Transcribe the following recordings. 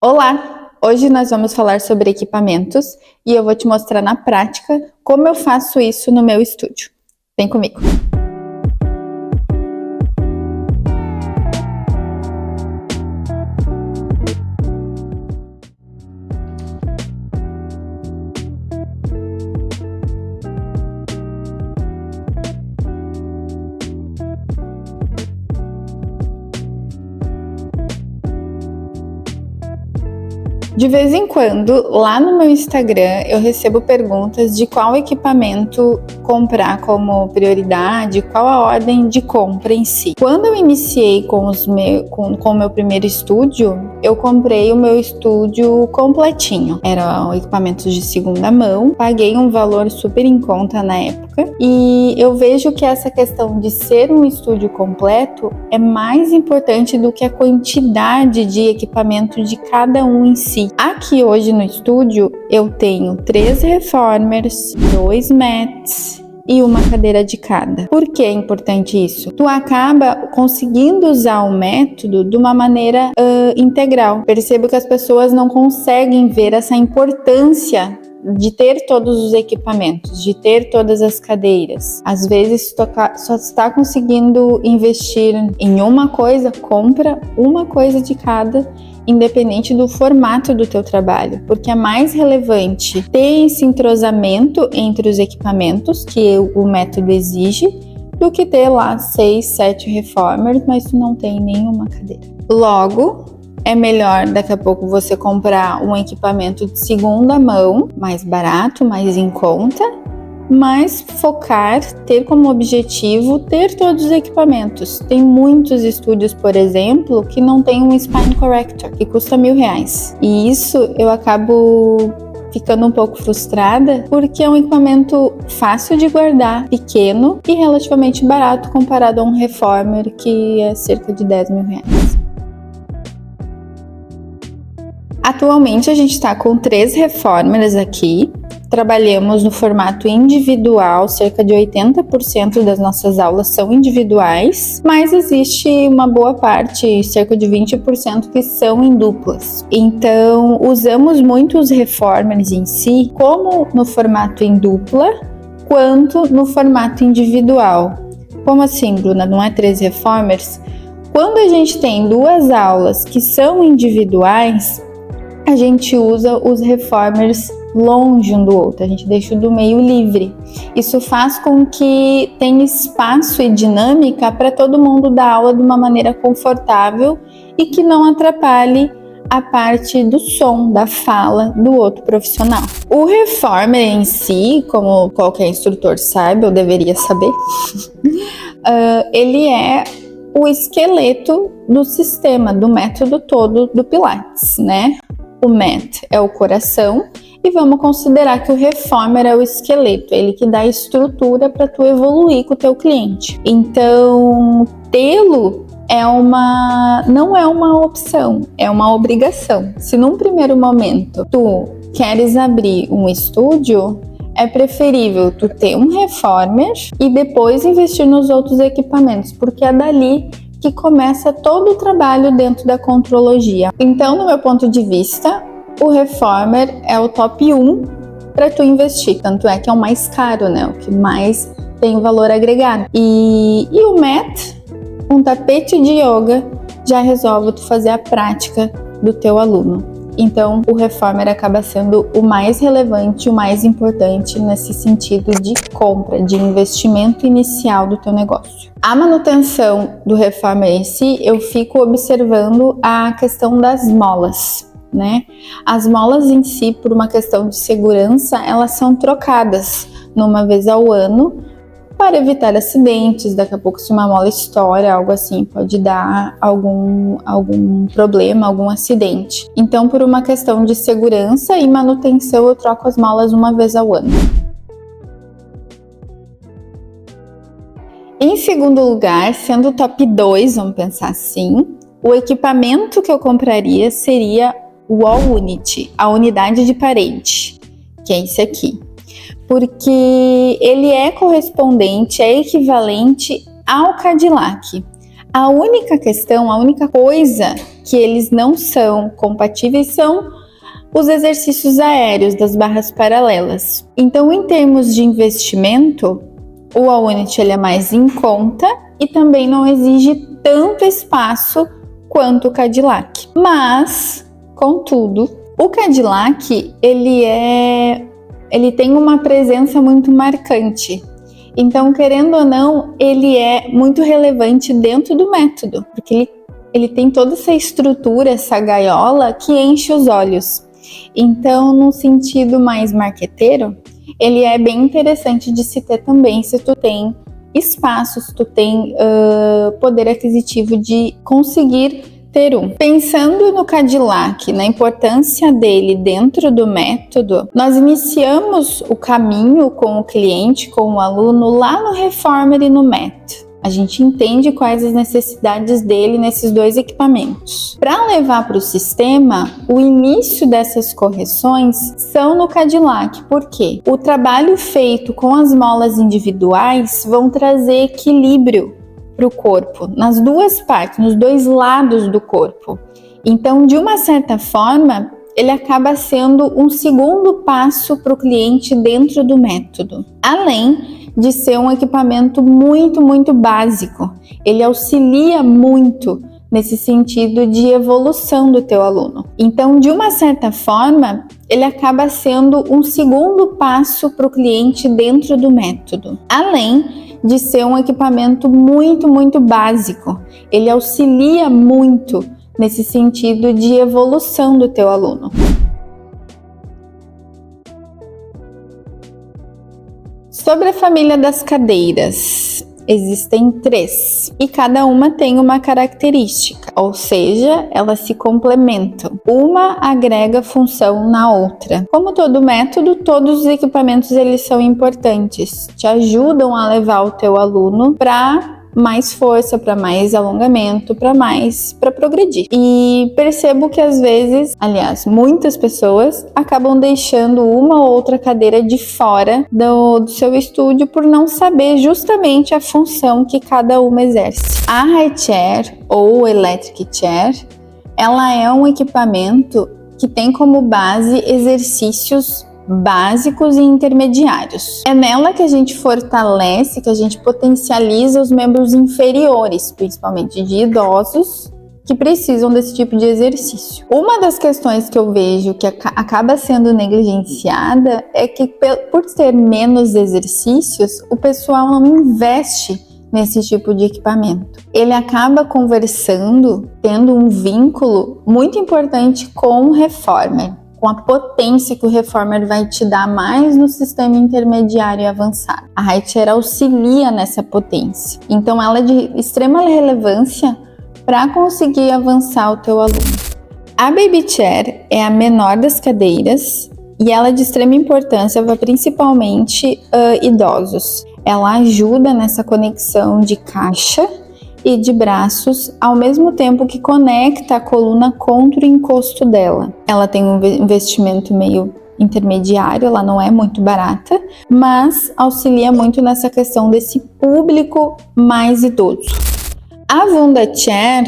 Olá! Hoje nós vamos falar sobre equipamentos e eu vou te mostrar na prática como eu faço isso no meu estúdio. Vem comigo! De vez em quando, lá no meu Instagram, eu recebo perguntas de qual equipamento comprar como prioridade, qual a ordem de compra em si. Quando eu iniciei com o meu primeiro estúdio, eu comprei o meu estúdio completinho. Eram equipamentos de segunda mão, paguei um valor super em conta na época e eu vejo que essa questão de ser um estúdio completo é mais importante do que a quantidade de equipamento de cada um em si. Aqui hoje no estúdio eu tenho 3 reformers, 2 mats e uma cadeira de cada. Por que é importante isso? Tu acaba conseguindo usar o método de uma maneira integral. Percebo que as pessoas não conseguem ver essa importância de ter todos os equipamentos, de ter todas as cadeiras. Às vezes só está conseguindo investir em uma coisa, compra uma coisa de cada, independente do formato do teu trabalho, porque é mais relevante ter esse entrosamento entre os equipamentos que o método exige, do que ter lá 6, 7 reformers, mas tu não tem nenhuma cadeira. Logo, é melhor daqui a pouco você comprar um equipamento de segunda mão, mais barato, mais em conta, mas focar, ter como objetivo ter todos os equipamentos. Tem muitos estúdios, por exemplo, que não tem um spine corrector, que custa R$1.000. E isso eu acabo ficando um pouco frustrada, porque é um equipamento fácil de guardar, pequeno e relativamente barato comparado a um reformer que é cerca de R$10.000. Atualmente a gente está com 3 reformers aqui. Trabalhamos no formato individual, cerca de 80% das nossas aulas são individuais, mas existe uma boa parte, cerca de 20%, que são em duplas. Então, usamos muito os reformers em si, como no formato em dupla, quanto no formato individual. Como assim, Bruna? Não é 3 reformers? Quando a gente tem 2 aulas que são individuais, a gente usa os reformers longe um do outro, a gente deixa o do meio livre. Isso faz com que tenha espaço e dinâmica para todo mundo dar aula de uma maneira confortável e que não atrapalhe a parte do som, da fala do outro profissional. O reformer em si, como qualquer instrutor sabe, ou deveria saber, ele é o esqueleto do sistema, do método todo do Pilates, né? O mat é o coração e vamos considerar que o reformer é o esqueleto, ele que dá estrutura para tu evoluir com o teu cliente. Então, tê-lo não é uma opção, é uma obrigação. Se num primeiro momento tu queres abrir um estúdio, é preferível tu ter um reformer e depois investir nos outros equipamentos, porque é dali que começa todo o trabalho dentro da contrologia. Então, no meu ponto de vista, o reformer é o top 1 para tu investir. Tanto é que é o mais caro, né? O que mais tem valor agregado. E o mat, um tapete de yoga, já resolve tu fazer a prática do teu aluno. Então, o reformer acaba sendo o mais relevante, o mais importante nesse sentido de compra, de investimento inicial do teu negócio. A manutenção do reformer em si, eu fico observando a questão das molas, né? As molas em si, por uma questão de segurança, elas são trocadas uma vez ao ano, para evitar acidentes. Daqui a pouco, se uma mola estoura, algo assim, pode dar algum problema, algum acidente. Então, por uma questão de segurança e manutenção, eu troco as molas uma vez ao ano. Em segundo lugar, sendo o top 2, vamos pensar assim, o equipamento que eu compraria seria o Wall Unity, a unidade de parede, que é esse aqui. Porque ele é correspondente, é equivalente ao Cadillac. A única questão, a única coisa que eles não são compatíveis são os exercícios aéreos das barras paralelas. Então, em termos de investimento, o All-Unit ele é mais em conta e também não exige tanto espaço quanto o Cadillac. Mas, contudo, o Cadillac ele tem uma presença muito marcante. Então, querendo ou não, ele é muito relevante dentro do método, porque ele tem toda essa estrutura, essa gaiola que enche os olhos. Então, num sentido mais marqueteiro, ele é bem interessante de se ter também, se tu tem espaço, se tu tem poder aquisitivo de conseguir ter um. Pensando no Cadillac, na importância dele dentro do método, nós iniciamos o caminho com o cliente, com o aluno, lá no Reformer e no MET. A gente entende quais as necessidades dele nesses dois equipamentos. Para levar para o sistema, o início dessas correções são no Cadillac. Por quê? O trabalho feito com as molas individuais vão trazer equilíbrio para o corpo, nas duas partes, nos dois lados do corpo. Então, de uma certa forma, ele acaba sendo um segundo passo para o cliente dentro do método. Além de ser um equipamento muito, muito básico. Ele auxilia muito nesse sentido de evolução do teu aluno. Então, de uma certa forma, ele acaba sendo um segundo passo para o cliente dentro do método. Além de ser um equipamento muito, muito básico. Ele auxilia muito nesse sentido de evolução do teu aluno. Sobre a família das cadeiras, existem 3 e cada uma tem uma característica, ou seja, elas se complementam. Uma agrega função na outra. Como todo método, todos os equipamentos eles são importantes, te ajudam a levar o teu aluno para mais força, para mais alongamento, para progredir. E percebo que às vezes, aliás, muitas pessoas acabam deixando uma ou outra cadeira de fora do seu estúdio por não saber justamente a função que cada uma exerce. A High Chair ou Electric Chair, ela é um equipamento que tem como base exercícios básicos e intermediários. É nela que a gente fortalece, que a gente potencializa os membros inferiores, principalmente de idosos que precisam desse tipo de exercício. Uma das questões que eu vejo que acaba sendo negligenciada é que, por ter menos exercícios, o pessoal não investe nesse tipo de equipamento. Ele acaba conversando, tendo um vínculo muito importante com o Reformer, com a potência que o Reformer vai te dar mais no sistema intermediário e avançado. A High Chair auxilia nessa potência. Então ela é de extrema relevância para conseguir avançar o teu aluno. A Baby Chair é a menor das cadeiras e ela é de extrema importância para principalmente idosos. Ela ajuda nessa conexão de caixa e de braços, ao mesmo tempo que conecta a coluna contra o encosto dela. Ela tem um investimento meio intermediário, ela não é muito barata, mas auxilia muito nessa questão desse público mais idoso. A Wunda Chair,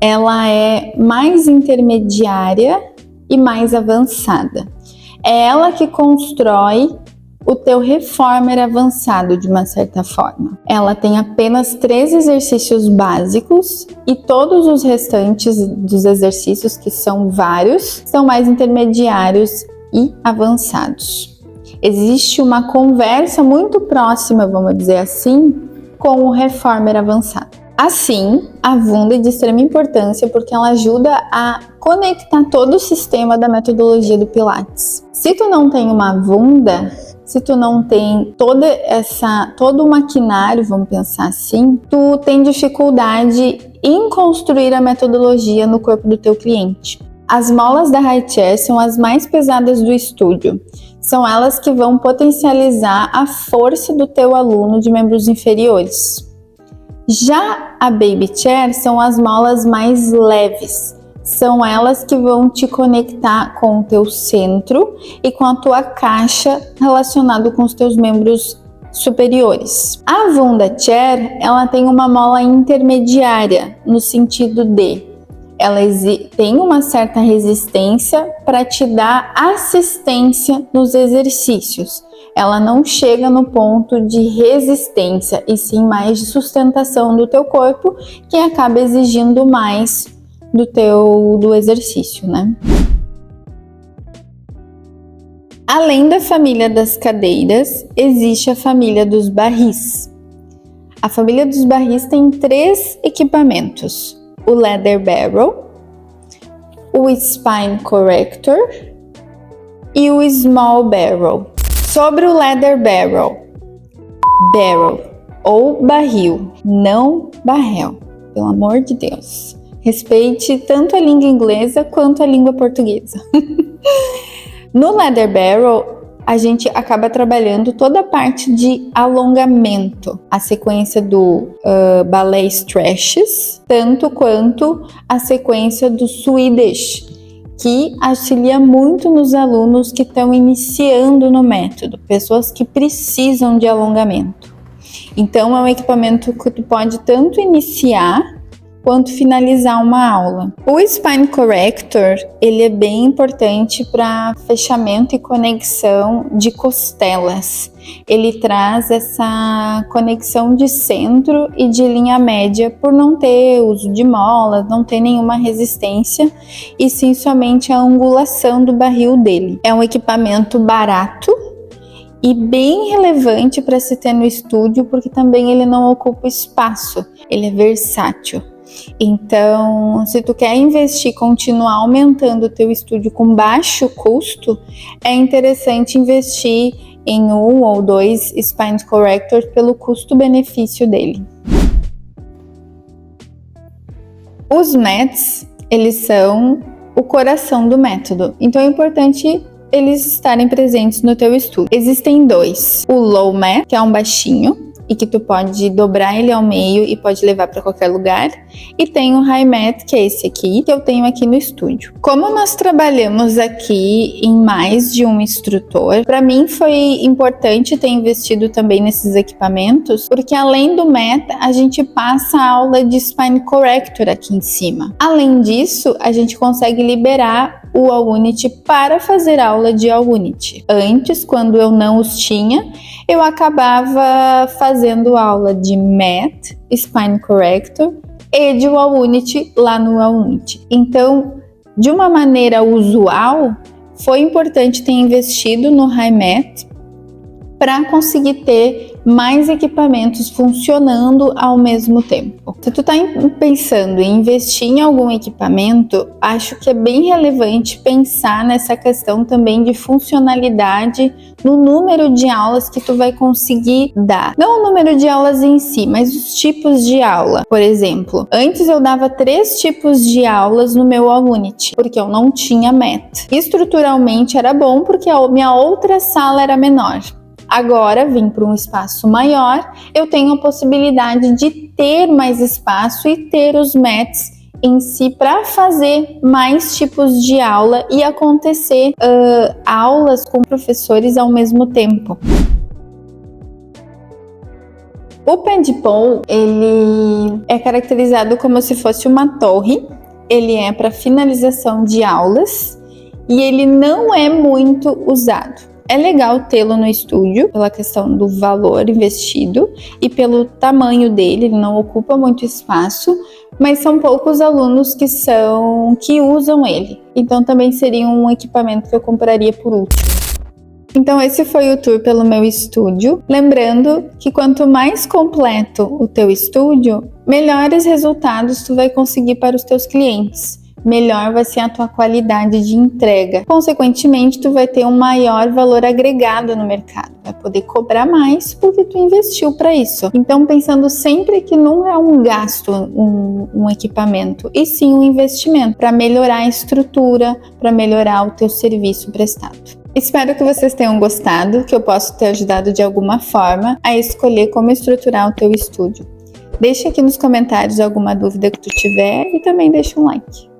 ela é mais intermediária e mais avançada. É ela que constrói o teu Reformer avançado de uma certa forma. Ela tem apenas 3 exercícios básicos e todos os restantes dos exercícios, que são vários, são mais intermediários e avançados. Existe uma conversa muito próxima, vamos dizer assim, com o Reformer avançado. Assim, a Wunda é de extrema importância porque ela ajuda a conectar todo o sistema da metodologia do Pilates. Se tu não tem uma Wunda, se tu não tem todo o maquinário, vamos pensar assim, tu tem dificuldade em construir a metodologia no corpo do teu cliente. As molas da High Chair são as mais pesadas do estúdio. São elas que vão potencializar a força do teu aluno de membros inferiores. Já a Baby Chair são as molas mais leves. São elas que vão te conectar com o teu centro e com a tua caixa relacionado com os teus membros superiores. A Wunderchair, ela tem uma mola intermediária, no sentido de ela tem uma certa resistência para te dar assistência nos exercícios. Ela não chega no ponto de resistência, e sim mais de sustentação do teu corpo, que acaba exigindo mais do exercício, né? Além da família das cadeiras, existe a família dos barris. A família dos barris tem 3 equipamentos: o Leather Barrel, o Spine Corrector e o Small Barrel. Sobre o Leather Barrel ou barril, não barrel, pelo amor de Deus. Respeite tanto a língua inglesa quanto a língua portuguesa. No Leather Barrel, a gente acaba trabalhando toda a parte de alongamento, a sequência do ballet stretches, tanto quanto a sequência do Swedish, que auxilia muito nos alunos que estão iniciando no método, pessoas que precisam de alongamento. Então, é um equipamento que tu pode tanto iniciar quanto finalizar uma aula. O Spine Corrector, ele é bem importante para fechamento e conexão de costelas. Ele traz essa conexão de centro e de linha média por não ter uso de molas, não ter nenhuma resistência, e sim somente a angulação do barril dele. É um equipamento barato e bem relevante para se ter no estúdio, porque também ele não ocupa espaço, ele é versátil. Então, se tu quer investir, continuar aumentando o teu estúdio com baixo custo, é interessante investir em 1 ou 2 Spine Correctors pelo custo-benefício dele. Os mats, eles são o coração do método, então é importante eles estarem presentes no teu estúdio. Existem 2, o Low Mat, que é um baixinho, e que tu pode dobrar ele ao meio e pode levar para qualquer lugar. E tem o High Mat, que é esse aqui, que eu tenho aqui no estúdio. Como nós trabalhamos aqui em mais de um instrutor, para mim foi importante ter investido também nesses equipamentos, porque além do Mat, a gente passa a aula de Spine Corrector aqui em cima. Além disso, a gente consegue liberar o All-Unity para fazer aula de All-Unity. Antes, quando eu não os tinha, eu acabava fazendo aula de Mat, Spine Corrector e de All-Unity lá no All-Unity. Então, de uma maneira usual, foi importante ter investido no High Mat para conseguir ter mais equipamentos funcionando ao mesmo tempo. Se tu tá pensando em investir em algum equipamento, acho que é bem relevante pensar nessa questão também de funcionalidade no número de aulas que tu vai conseguir dar. Não o número de aulas em si, mas os tipos de aula. Por exemplo, antes eu dava 3 tipos de aulas no meu All-Unity, porque eu não tinha Mat. Estruturalmente era bom, porque a minha outra sala era menor. Agora, vim para um espaço maior, eu tenho a possibilidade de ter mais espaço e ter os mats em si para fazer mais tipos de aula e acontecer aulas com professores ao mesmo tempo. O Pendpon, ele é caracterizado como se fosse uma torre, ele é para finalização de aulas e ele não é muito usado. É legal tê-lo no estúdio pela questão do valor investido e pelo tamanho dele, ele não ocupa muito espaço, mas são poucos alunos que usam ele. Então também seria um equipamento que eu compraria por último. Então esse foi o tour pelo meu estúdio. Lembrando que quanto mais completo o teu estúdio, melhores resultados tu vai conseguir para os teus clientes. Melhor vai ser a tua qualidade de entrega. Consequentemente, tu vai ter um maior valor agregado no mercado. Vai poder cobrar mais porque tu investiu para isso. Então, pensando sempre que não é um gasto, um equipamento, e sim um investimento para melhorar a estrutura, para melhorar o teu serviço prestado. Espero que vocês tenham gostado, que eu possa ter ajudado de alguma forma a escolher como estruturar o teu estúdio. Deixa aqui nos comentários alguma dúvida que tu tiver e também deixa um like.